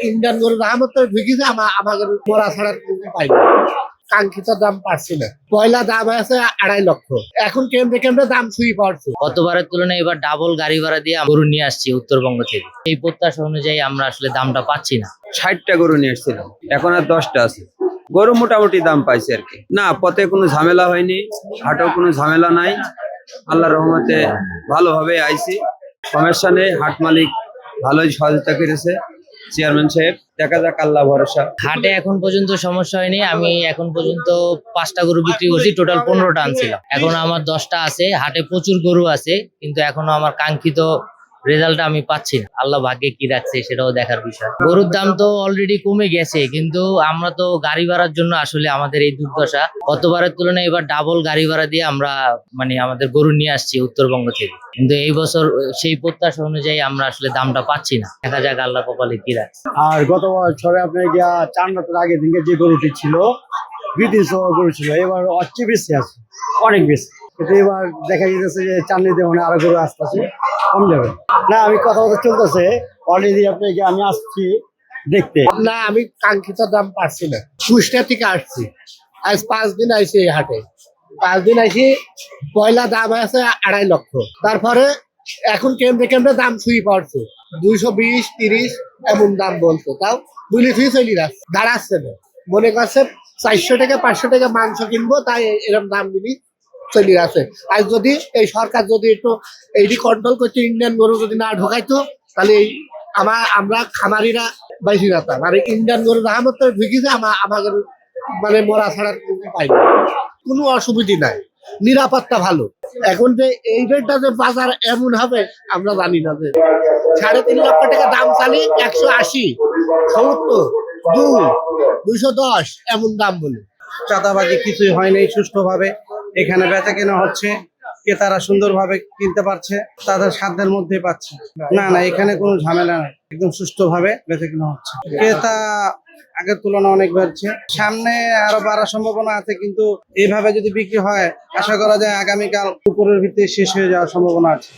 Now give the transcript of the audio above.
Indian গরুর দাম তো ঢুকিছে আমাদের মরা ছাড়া পাই না, কাঙ্ক্ষিত দাম পাচ্ছি না। পয়লা দাম আছে 2.5 লক্ষ, এখন কেমনে কেমনে দাম ছুঁই পড়ছে। গতবারের তুলনায় এবার ডাবল গাড়ি ভাড়া দিয়ে গরু নিয়ে আসছি উত্তরবঙ্গ থেকে। এই প্রত্যাশা অনুযায়ী আমরা আসলে দামটা পাচ্ছি না। 60টা গরু নিয়ে এসেছিলাম, এখন আর 10টা আছে। গরু মোটামুটি দাম পাইছে আর কি। না, পথে কোনো ঝামেলা হয়নি, হাটেও কোনো ঝামেলা নাই। আল্লাহর রহমতে ভালোভাবে আইছি, সমস্যা নেই। হাট মালিক ভালোই সহযোগিতা করেছে, চেয়ারম্যান সাহেব। দেখা যাক, আল্লাহ ভরসা। হাটে এখন পর্যন্ত সমস্যা হয়নি। আমি এখন পর্যন্ত 5টা গরু বিক্রি করছি, টোটাল 15টা আনছিলাম। এখন আমার 10টা আছে। হাটে প্রচুর গরু আছে, কিন্তু এখনো আমার কাঙ্ক্ষিত রেজাল্টটা আমি পাচ্ছি না। আল্লাহ ভাগ্যে কি রাখছে সেটাও দেখার বিষয়। গরুর দাম তো অলরেডি কমে গেছে, কিন্তু আমরা তো গাড়ি ভাড়ার জন্য আসলে আমাদের এই দুর্দশা। গতবারের তুলনায় এবার ডাবল গাড়ি ভাড়া দিয়ে আমরা আমাদের গরু নিয়ে আসছি উত্তরবঙ্গ থেকে, কিন্তু এই বছর সেই প্রত্যাশা অনুযায়ী আমরা আসলে দামটা পাচ্ছি না। দেখা যাক আল্লাহ কপালে কি রাখছে। আর গত বছরে আপনার গিয়া 4 রাতের আগে দিনকে যে গরুটি ছিল, 2-300 গরু ছিল, এবার অনেক বেশি আছে, অনেক বেশি। কিন্তু এবার দেখা যাচ্ছে যে চান্দিতে মানে আরো গরু আসতেছে, কম যাবে না। আমি কথাবার্তা চলতেছে অলরেডি, আপনাকে আমি আসছি দেখতে। না, আমি কাঙ্ক্ষিত দাম পাচ্ছি না। কুষ্টিয়া থেকে আসছি, আজ 5 দিন আইছি এই হাটে। 5 দিন আইছি, পয়লা দাম আছে 2.5 লক্ষ। তারপরে এখন কেমনে কেমনে দাম ছুঁই পড়ছে, 220-30 এমন দাম বলছে। তাও বুঝলি তুই চলি দাঁড়াচ্ছে না, মনে করছে 400 টাকা 500 টাকা মাংস কিনবো, তাই এরকম দাম গুলি চলি আছে। আর যদি এই সরকার যদি একটু এইটি কন্ট্রোল করতে, ইন্ডিয়ান গরু যদি না ঢোকাইতো, তাহলে আমরা খামারিরা বেশি যেতাম। আর ইন্ডিয়ান গরু দাম তো ঢুকিছে আমাদের মরা ছাড়া পাই না, কোনো অসুবিধা নাই, নিরাপত্তা ভালো। এখন যে এই রেটটা যে বাজার এমন হবে আমরা জানি না। যে 3.5 লক্ষ টাকা দাম চালি, 180, 70, 210 এমন দাম বলে। চাঁদাবাজি কিছুই হয় নাই, সুষ্ঠুভাবে এখানে বেচা কেনা হচ্ছে। ক্রেতারা সুন্দরভাবে কিনতে পারছে, তাদের সাধ্যের মধ্যে পাচ্ছে। না না, এখানে কোনো ঝামেলা নাই, একদম সুষ্ঠুভাবে বেচা কেনা হচ্ছে। ক্রেতা আগের তুলনায় অনেক বাড়ছে, সামনে আরো বাড়ার সম্ভাবনা আছে। কিন্তু এইভাবে যদি বিক্রি হয়, আশা করা যায় আগামীকাল উপরের ভিত্তিতে শেষ হয়ে যাওয়ার সম্ভাবনা আছে।